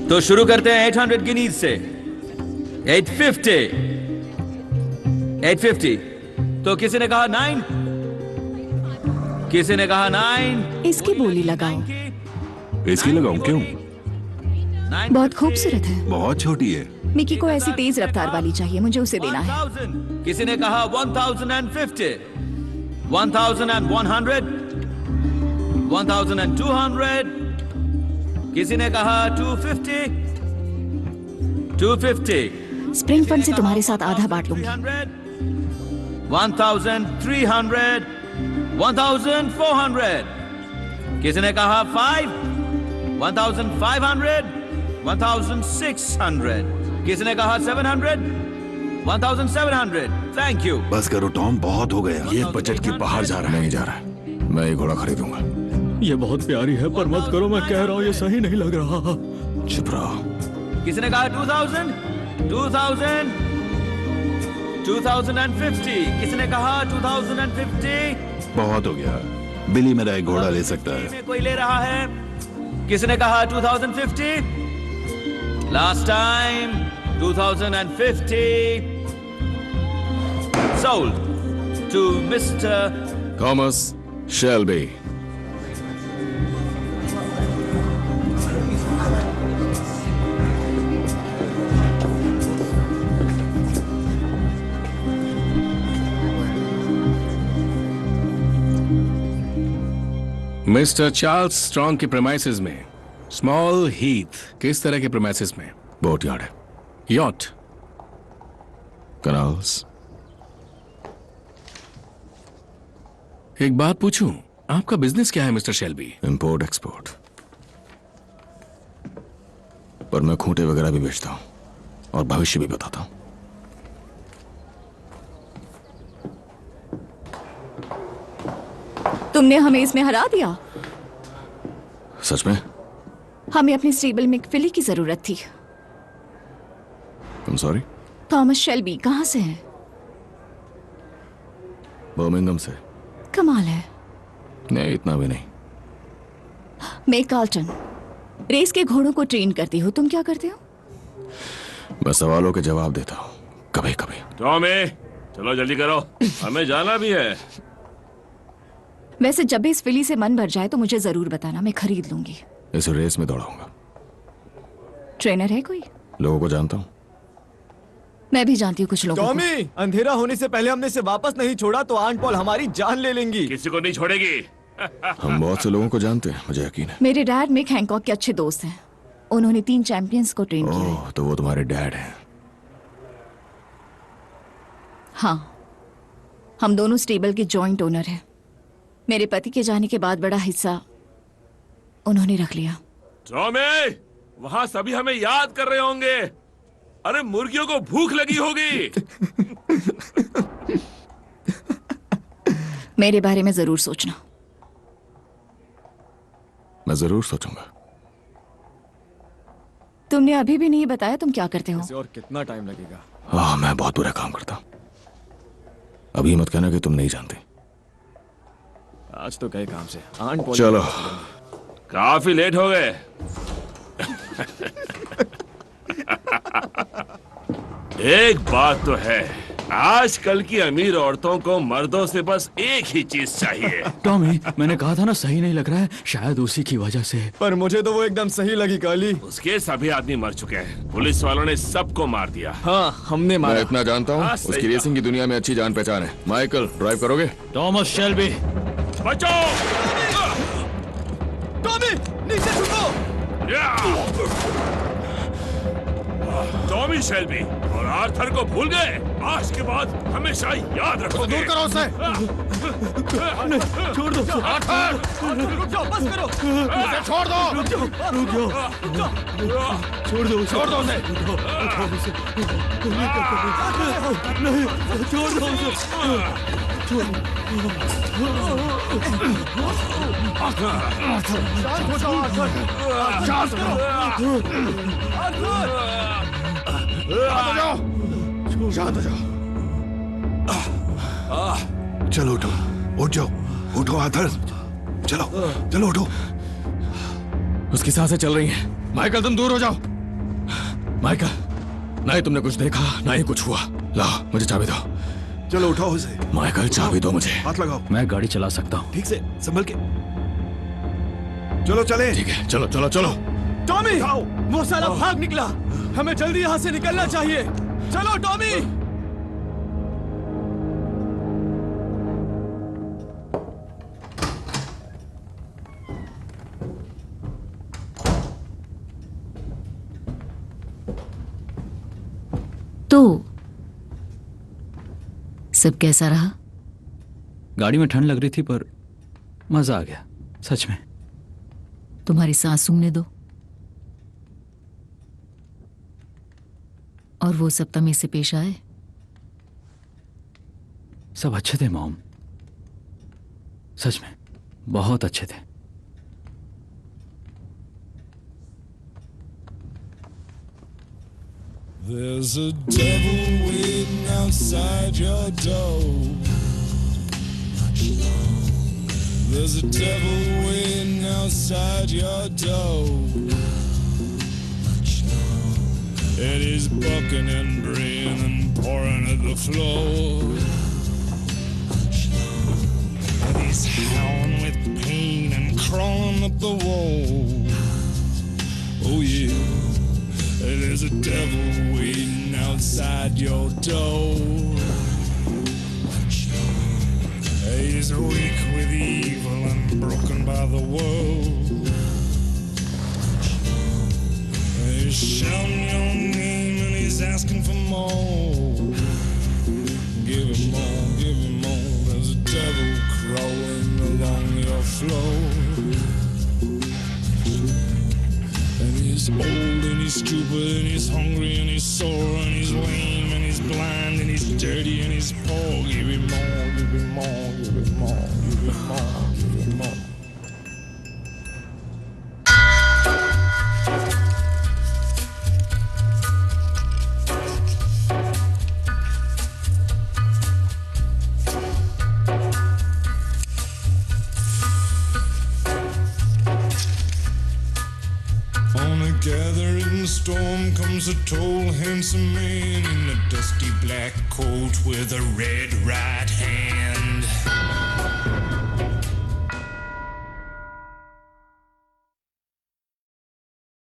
तो शुरू करते हैं 800 गिनीज से। 850 850 तो किसी ने कहा 9, किसी ने कहा 9, इसकी बोली लगाओ। इसकी लगाऊं क्यों? बहुत खूबसूरत है। बहुत छोटी है। मिकी को ऐसी तेज रफ्तार वाली चाहिए, मुझे उसे देना है। 1000 किसी ने कहा 1050 1100 1200 किसी ने कहा 250 250 स्प्रिंग फंड से तुम्हारे साथ आधा बांट लूंगी। 1300 1400 किसी ने कहा 5 1500 1600 किसी ने कहा 700 1700 थैंक यू। बस करो टॉम, बहुत हो गया। ये बजट के बाहर जा रहा है। नहीं जा रहा है, मैं ये घोड़ा खरीदूंगा। ये बहुत प्यारी है, पर मत करो, मैं कह रहा हूँ ये सही नहीं लग रहा। चुप रहो। किसी ने कहा 2000 2000 2050 किसी ने कहा 2050 बहुत हो गया। बिली मेरा एक घोड़ा ले सकता है। में कोई ले रहा है। किसी ने कहा 2050 last time 2050 sold to mister Thomas Shelby. Mister Charles Strong के प्रेमाइसेस में स्मॉल हीथ किस तरह के प्रेमाइसेस में? बोट यार्ड है। Yacht, canals. एक बात पूछूं, आपका बिजनेस क्या है मिस्टर शेल्बी? इंपोर्ट एक्सपोर्ट, पर मैं खूंटे वगैरह भी बेचता हूं और भविष्य भी बताता हूं। तुमने हमें इसमें हरा दिया। सच में? हमें अपने स्टेबल में एक फिली की जरूरत थी। I'm sorry? थॉमस शेल्बी कहाँ से है? बर्मिंघम से। कमाल है। नहीं, इतना भी नहीं। मैं कार्लटन, रेस के घोड़ों को ट्रेन करती हूँ। तुम क्या करते हो? मैं सवालों के जवाब देता हूँ, कभी कभी। टॉमी, चलो जल्दी करो, हमें जाना भी है। वैसे जब भी इस फिली से मन भर जाए तो मुझे जरूर बताना, मैं खरीद लूंगी। इस रेस में दौड़ाऊंगा। ट्रेनर है कोई? लोगों को जानता हूँ। मैं भी जानती हूँ कुछ लोगों को। टॉमी, अंधेरा होने से पहले हमने इसे वापस नहीं छोड़ा तो आंट पॉल हमारी जान ले लेंगी। किसी को नहीं छोड़ेगी। हम बहुत से लोगों को जानते हैं, मुझे यकीन है। मेरे डैड मिक हैंकॉक के अच्छे दोस्त हैं। उन्होंने 3 चैंपियंस को ट्रेन किया है। ओह, तो वो तुम्हारे डैड हैं। हाँ, हम दोनों स्टेबल के जॉइंट ओनर हैं। मेरे पति के जाने के बाद बड़ा हिस्सा उन्होंने रख लिया। टॉमी, वहां सभी हमें याद कर रहे होंगे। अरे मुर्गियों को भूख लगी होगी। मेरे बारे में जरूर सोचना। मैं जरूर सोचूंगा। तुमने अभी भी नहीं बताया तुम क्या करते हो? इसे और कितना टाइम लगेगा? मैं बहुत बुरा काम करता हूँ। अभी मत कहना कि तुम नहीं जानते। आज तो गए काम से। आंट पॉली चलो। काफी लेट हो गए। एक बात तो है, आजकल की अमीर औरतों को मर्दों से बस एक ही चीज चाहिए। टॉमी, मैंने कहा था ना सही नहीं लग रहा है, शायद उसी की वजह से। पर मुझे तो वो एकदम सही लगी काली। उसके सभी आदमी मर चुके हैं, पुलिस वालों ने सबको मार दिया। हाँ, हमने मारा। मैं इतना जानता हूँ, उसकी रेसिंग की दुनिया में अच्छी जान पहचान है। माइकल, ड्राइव करोगे? Thomas Shelby. बचाओ! टॉमी, नीचे झुको! टॉमी शेल्बी और आर्थर को भूल गए? आज के बाद हमेशा याद रखो। दूर करो उसे! छोड़ दो आर्थर! रुक जाओ, बस करो! उसे छोड़ दो! रुक जाओ। छोड़ दो उसे! नहीं, छोड़ दो उसे। शांत हो जाओ। चलो उठो, उठ जाओ, उठो आर्थर। चलो चलो उठो। उसकी सांसें चल रही हैं। माइकल, तुम दूर हो जाओ। माइकल, ना ही तुमने कुछ देखा ना ही कुछ हुआ। लाओ, मुझे चाबी दो। चलो उठाओ उसे। माइकल, चाबी दो मुझे। हाथ लगाओ। मैं गाड़ी चला सकता हूँ। ठीक से संभल के। चलो चले। ठीक है, चलो चलो चलो। टॉमी, वो साला भाग निकला। हमें जल्दी यहाँ से निकलना चाहिए। चलो टॉमी। तो सब कैसा रहा? गाड़ी में ठंड लग रही थी पर मजा आ गया, सच में। तुम्हारी सांस सूंघने दो। और वो सब तमीज से पेश आए? सब अच्छे थे मॉम, सच में बहुत अच्छे थे। There's a devil waiting outside your door. There's a devil waiting outside your door. And he's bucking and braying and pouring at the floor. And he's howling with pain and crawling up the wall. Oh yeah. There's a devil waiting outside your door. He's weak with evil and broken by the world. He's shouting your name and he's asking for more. Give him more, give him more. There's a devil crawling along your floor. And he's old and he's stupid and he's hungry and he's sore and he's lame and he's blind and he's dirty and he's poor. Give him more, give him more, give him more, give him more, give him more. Gathering storm comes a tall, handsome man in a dusty black coat with a red right hand.